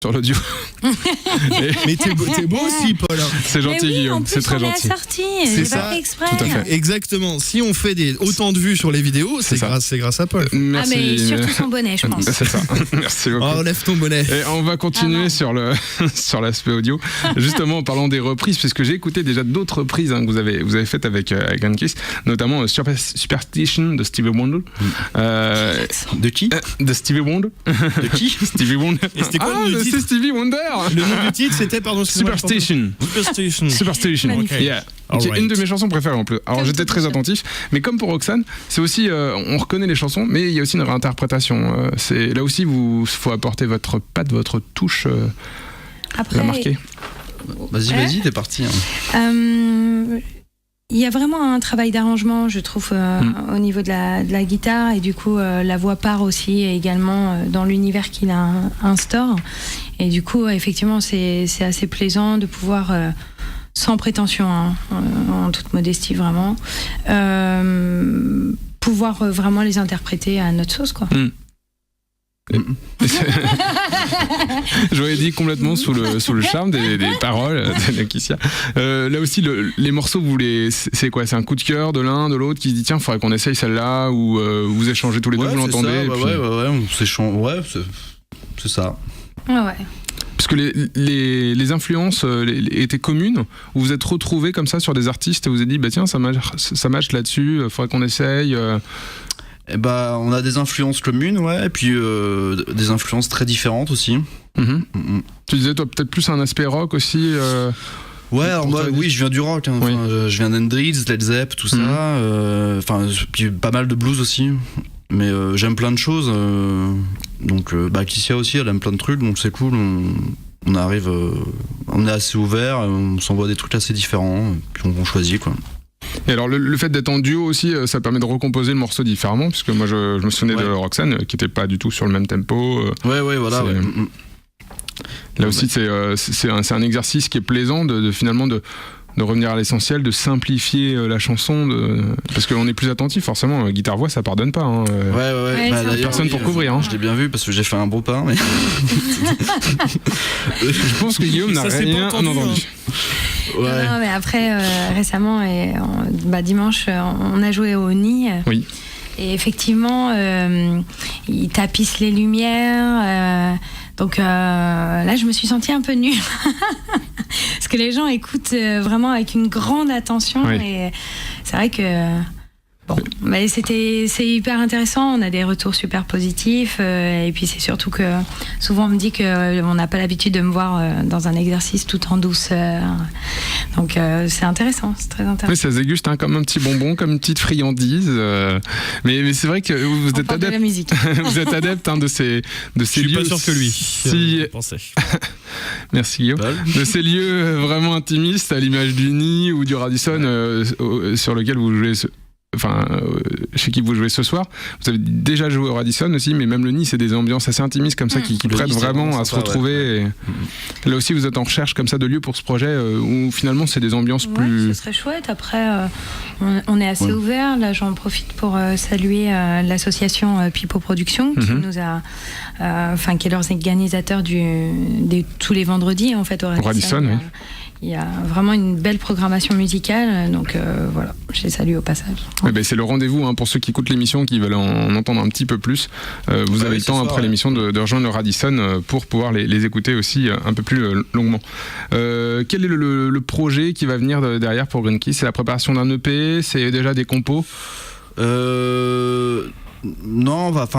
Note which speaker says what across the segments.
Speaker 1: sur l'audio.
Speaker 2: Mais t'es beau aussi, Paul.
Speaker 1: C'est gentil, Guillaume, c'est très gentil.
Speaker 2: C'est ça,
Speaker 3: pas fait exprès.
Speaker 1: tout à fait.
Speaker 2: Exactement. Si on fait autant de vues sur les vidéos, c'est grâce à Paul.
Speaker 1: Merci.
Speaker 3: Ah, mais surtout son bonnet, je pense.
Speaker 1: C'est ça. Merci beaucoup.
Speaker 2: Oh, lève ton bonnet.
Speaker 1: Et on va continuer sur l'aspect audio. Justement, en parlant des reprises, puisque j'ai écouté déjà d'autres reprises que vous avez faites avec Grand Kiss, notamment Superstition de Stevie Wonder.
Speaker 2: De qui
Speaker 1: De Stevie Wonder.
Speaker 2: De qui
Speaker 1: Stevie Wonder.
Speaker 2: Et c'était quoi le titre
Speaker 1: C'est Stevie Wonder.
Speaker 2: Le nom du titre, c'était, pardon,
Speaker 1: Superstition.
Speaker 2: Superstition.
Speaker 1: Okay. Yeah.
Speaker 2: Alright.
Speaker 1: Une de mes chansons préférées en plus. Alors j'étais très attentif, mais comme pour Roxane, c'est aussi on reconnaît les chansons, mais il y a aussi une réinterprétation. C'est là aussi faut apporter votre patte, votre touche.
Speaker 3: Après,
Speaker 1: la marquer.
Speaker 4: Vas-y, t'es parti. Hein.
Speaker 3: Il y a vraiment un travail d'arrangement, je trouve, au niveau de la guitare, et du coup, la voix part aussi également dans l'univers qu'il instaure. Et du coup, effectivement, c'est assez plaisant de pouvoir, sans prétention, en toute modestie vraiment, pouvoir vraiment les interpréter à notre sauce, quoi.
Speaker 1: Je l'aurais dit complètement sous le charme des paroles de Kissia. Là aussi, les morceaux, c'est quoi? C'est un coup de cœur de l'un, de l'autre qui se dit tiens, faudrait qu'on essaye celle-là, ou vous échangez tous les deux, vous l'entendez.
Speaker 4: Ça,
Speaker 1: et puis...
Speaker 4: on s'échange. Ouais, c'est ça.
Speaker 3: Ouais.
Speaker 1: Parce que les influences étaient communes, ou vous êtes retrouvés comme ça sur des artistes et vous avez dit bah tiens, ça match là-dessus, faudrait qu'on essaye.
Speaker 4: On a des influences communes, ouais, et puis des influences très différentes aussi.
Speaker 1: Tu disais toi peut-être plus un aspect rock aussi.
Speaker 4: Ouais, alors moi, oui, je viens du rock. Hein. Enfin, je viens d'Hendrix, Led Zepp, tout ça. Puis pas mal de blues aussi. Mais j'aime plein de choses. Donc, Kissia aussi, elle aime plein de trucs, donc c'est cool. On arrive, on est assez ouvert, on s'envoie des trucs assez différents, puis on choisit, quoi.
Speaker 1: Et alors le fait d'être en duo aussi, ça permet de recomposer le morceau différemment, puisque moi je me souvenais de Roxane qui était pas du tout sur le même tempo.
Speaker 4: Ouais, voilà.
Speaker 1: Là aussi c'est un exercice qui est plaisant de finalement de revenir à l'essentiel, de simplifier la chanson, parce qu'on est plus attentif forcément. Guitare-voix, ça pardonne pas. Hein.
Speaker 3: Ouais,
Speaker 1: personne pour couvrir. Hein.
Speaker 4: Je l'ai bien vu parce que j'ai fait un beau pain. Mais...
Speaker 1: je pense que Guillaume n'a rien entendu.
Speaker 4: Ouais.
Speaker 3: Non, mais après, récemment, dimanche, on a joué au Nid.
Speaker 1: Oui.
Speaker 3: Et effectivement, il tapisse les lumières. Donc là, je me suis sentie un peu nue. Parce que les gens écoutent vraiment avec une grande attention.
Speaker 1: Oui.
Speaker 3: Et c'est vrai que... mais c'est hyper intéressant, on a des retours super positifs, et puis c'est surtout que souvent on me dit qu'on n'a pas l'habitude de me voir dans un exercice tout en douceur, donc c'est intéressant, c'est très intéressant.
Speaker 1: Oui, ça se déguste comme un petit bonbon, comme une petite friandise, mais c'est vrai que vous êtes adepte de la musique. Vous êtes adepte de ces lieux.
Speaker 2: Je suis pas sûr que lui.
Speaker 1: Si... Merci Guillaume. De ces lieux vraiment intimistes, à l'image du Nid ou du Radisson, sur lequel vous jouez. Chez qui vous jouez ce soir. Vous avez déjà joué au Radisson aussi, mais même le Nid, c'est des ambiances assez intimistes comme ça qui prêtent vraiment à se retrouver.
Speaker 4: Ouais.
Speaker 1: Et là aussi, vous êtes en recherche comme ça de lieux pour ce projet où finalement c'est des ambiances plus.
Speaker 3: Ce serait chouette. Après, on est assez ouvert. Là, j'en profite pour saluer l'association Pipo Productions qui nous a, qui est l'organisateur tous les vendredis en fait au Radisson.
Speaker 1: Oui.
Speaker 3: Il y a vraiment une belle programmation musicale, donc voilà, je les salue au passage.
Speaker 1: C'est le rendez-vous pour ceux qui écoutent l'émission, qui veulent en entendre un petit peu plus. Vous avez le temps après l'émission de rejoindre le Radisson pour pouvoir les écouter aussi un peu plus longuement. Quel est le projet qui va venir derrière pour Grand Kiss? C'est la préparation d'un EP? C'est déjà des compos?
Speaker 4: Non,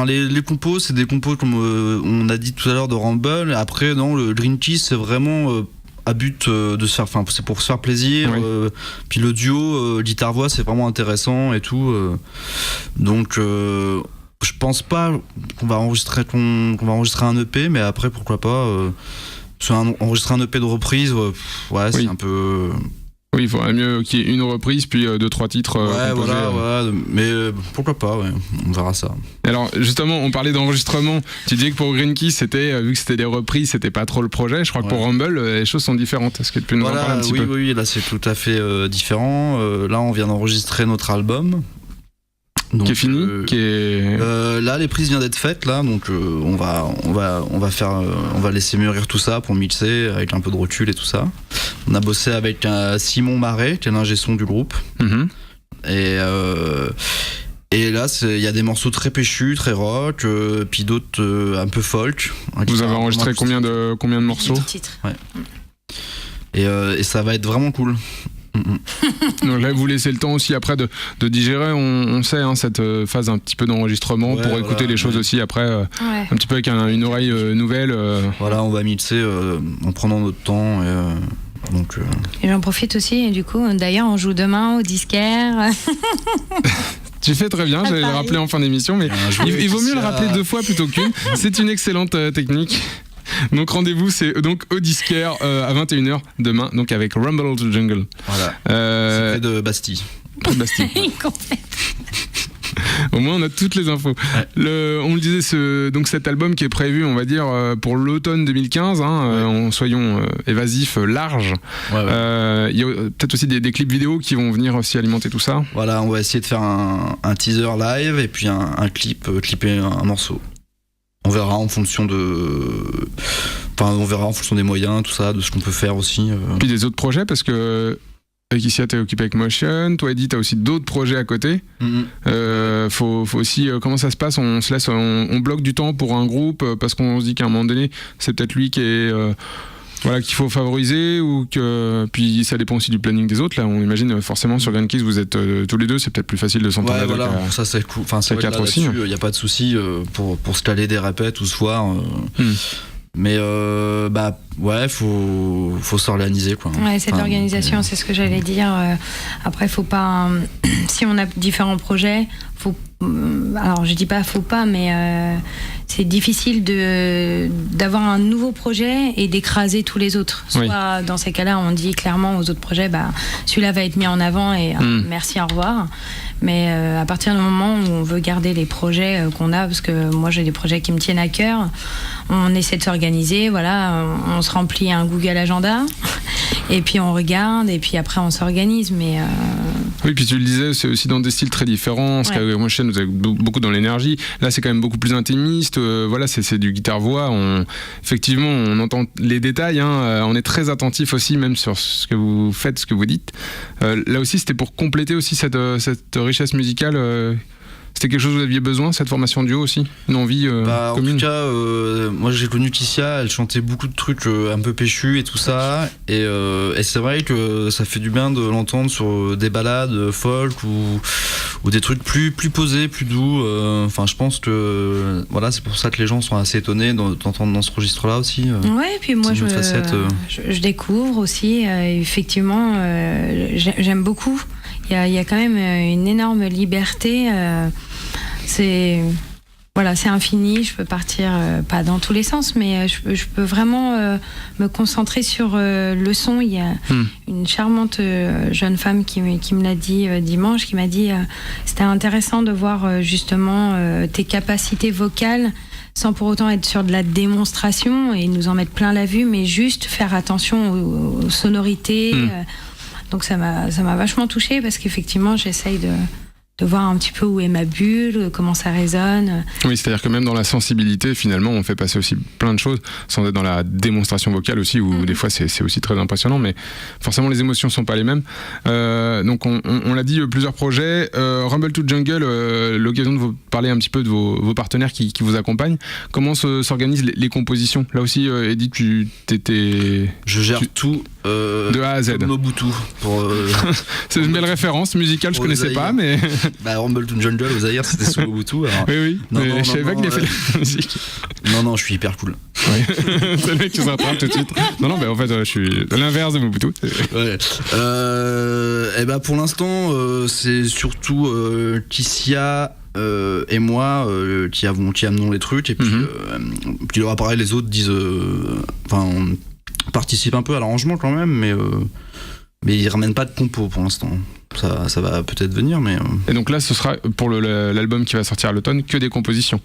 Speaker 4: les compos, c'est des compos comme on a dit tout à l'heure de Rumble. Après, non, le Grand Kiss, c'est vraiment... à but de se faire, c'est pour se faire plaisir. Puis le duo guitare-voix, c'est vraiment intéressant et tout. Donc, je pense pas qu'on va enregistrer un EP, mais après pourquoi pas. Enregistrer un EP de reprise, c'est un peu.
Speaker 1: Oui, il faudrait mieux qu'il y ait une reprise, puis 2-3 titres composés.
Speaker 4: Mais pourquoi pas, on verra ça.
Speaker 1: Alors, justement, on parlait d'enregistrement. Tu disais que pour Grand Kiss, vu que c'était des reprises, c'était pas trop le projet. Je crois que pour Rumble, les choses sont différentes. Est-ce que tu peux nous en parler un petit peu?
Speaker 4: Oui, là c'est tout à fait différent. Là, on vient d'enregistrer notre album. Donc,
Speaker 1: qui est fini,
Speaker 4: là les prises viennent d'être faites là, donc on va laisser mûrir tout ça pour mixer avec un peu de recul et tout ça. On a bossé avec Simon Marais, qui est l'ingé son du groupe. Et là il y a des morceaux très péchus, très rock, puis d'autres un peu folk.
Speaker 1: Vous avez enregistré combien de morceaux?
Speaker 3: 8 titres.
Speaker 4: Ouais. Et ça va être vraiment cool.
Speaker 1: Donc là, vous laissez le temps aussi après de digérer, on sait, cette phase un petit peu d'enregistrement pour écouter les choses aussi après, un petit peu avec une oreille nouvelle.
Speaker 4: Voilà, on va mixer en prenant notre temps.
Speaker 3: Et j'en profite aussi, et du coup, d'ailleurs, on joue demain au disquaire.
Speaker 1: Tu fais très bien, j'allais le rappeler en fin d'émission, mais il vaut mieux le rappeler 2 fois plutôt qu'une. C'est une excellente technique. Donc rendez-vous, c'est donc au disquaire à 21h demain, donc avec Rumble to Jungle.
Speaker 4: Voilà. C'est près de Bastille.
Speaker 1: Près de Bastille. Au moins on a toutes les infos. Ouais. On le disait, donc cet album qui est prévu, on va dire, pour l'automne 2015, soyons évasifs, large. Il y a peut-être aussi des clips vidéo qui vont venir aussi alimenter tout ça.
Speaker 4: Voilà, on va essayer de faire un teaser live et puis un clip, clipper un morceau. On verra en fonction des moyens, tout ça, de ce qu'on peut faire aussi.
Speaker 1: Puis des autres projets, parce que avec Isia, t'es occupé avec Motion, toi Eddie, t'as aussi d'autres projets à côté. Faut aussi, comment ça se passe? On se laisse, on bloque du temps pour un groupe parce qu'on se dit qu'à un moment donné, c'est peut-être lui qui est... qu'il faut favoriser, ou que puis ça dépend aussi du planning des autres. Là, on imagine forcément sur Grand Kiss, vous êtes tous les deux, c'est peut-être plus facile de s'entendre.
Speaker 4: Voilà, ça c'est cool. Enfin, c'est vrai que là-dessus, il n'y a pas de souci pour se caler des répètes ou se voir. Mais faut s'organiser, quoi.
Speaker 3: Ouais, cette organisation, c'est ce que j'allais dire. Après, faut pas. Si on a différents projets, faut. Alors, je dis pas faut pas, mais c'est difficile d'avoir un nouveau projet et d'écraser tous les autres. Soit dans ces cas-là, on dit clairement aux autres projets, celui-là va être mis en avant et merci, au revoir. Mais à partir du moment où on veut garder les projets qu'on a, parce que moi j'ai des projets qui me tiennent à cœur, on essaie de s'organiser, on se remplit un Google Agenda et puis on regarde et puis après on s'organise. Mais
Speaker 1: oui, puis tu le disais, c'est aussi dans des styles très différents. Parce qu'avec Motion, vous avez beaucoup dans l'énergie. Là, c'est quand même beaucoup plus intimiste. C'est du guitare-voix. Effectivement, on entend les détails. On est très attentif aussi, même sur ce que vous faites, ce que vous dites. Là aussi, c'était pour compléter aussi cette richesse musicale. C'était quelque chose que vous aviez besoin, cette formation duo aussi? Une envie commune?
Speaker 4: En tout cas, moi j'ai connu Kissia, elle chantait beaucoup de trucs un peu péchus et tout ça. Et c'est vrai que ça fait du bien de l'entendre sur des ballades folk ou des trucs plus posés, plus doux. Je pense que c'est pour ça que les gens sont assez étonnés d'entendre dans ce registre-là aussi.
Speaker 3: Ouais, et puis moi je découvre aussi, effectivement, j'aime beaucoup. Il y a quand même une énorme liberté. C'est infini. Je peux partir, pas dans tous les sens, mais je peux vraiment me concentrer sur le son. Il y a une charmante jeune femme qui me l'a dit dimanche, qui m'a dit c'était intéressant de voir justement tes capacités vocales sans pour autant être sur de la démonstration et nous en mettre plein la vue, mais juste faire attention aux sonorités. Donc ça m'a vachement touchée parce qu'effectivement j'essaye de voir un petit peu où est ma bulle, comment ça résonne.
Speaker 1: Oui, c'est-à-dire que même dans la sensibilité, finalement, on fait passer aussi plein de choses, sans être dans la démonstration vocale aussi, où des fois c'est aussi très impressionnant, mais forcément les émotions sont pas les mêmes. Donc on l'a dit, plusieurs projets. Rumble to Jungle, l'occasion de vous parler un petit peu de vos partenaires qui vous accompagnent. Comment s'organisent les compositions? Là aussi, Edith, t'étais...
Speaker 4: Je gère tout.
Speaker 1: De A à Z.
Speaker 4: Mobutu.
Speaker 1: C'est une belle référence musicale, je connaissais pas, mais...
Speaker 4: Rumble to Jungle au Zaïre, c'était sous Mobutu. Alors...
Speaker 1: Oui. Je savais pas qu'il a fait la musique.
Speaker 4: Non, je suis hyper cool.
Speaker 1: Oui. C'est le mec qui s'attrape tout de suite. Non, en fait, je suis l'inverse de Mobutu.
Speaker 4: Ouais. Pour l'instant, c'est surtout Kissia et moi qui amenons les trucs. Et puis, puis pareil, les autres disent... on participe un peu à l'arrangement quand même, mais ils ramènent pas de compo pour l'instant. Ça va peut-être venir, mais...
Speaker 1: Et donc là, ce sera pour l'album qui va sortir à l'automne que des compositions.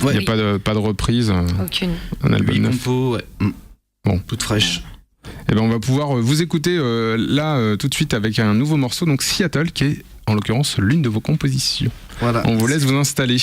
Speaker 1: Il n'y a pas de reprise.
Speaker 3: Aucune.
Speaker 1: Un album neuf.
Speaker 4: Compos, Bon, toute fraîche.
Speaker 1: Et on va pouvoir vous écouter là tout de suite avec un nouveau morceau, donc Seattle, qui est en l'occurrence l'une de vos compositions.
Speaker 4: Voilà.
Speaker 1: On vous laisse vous installer.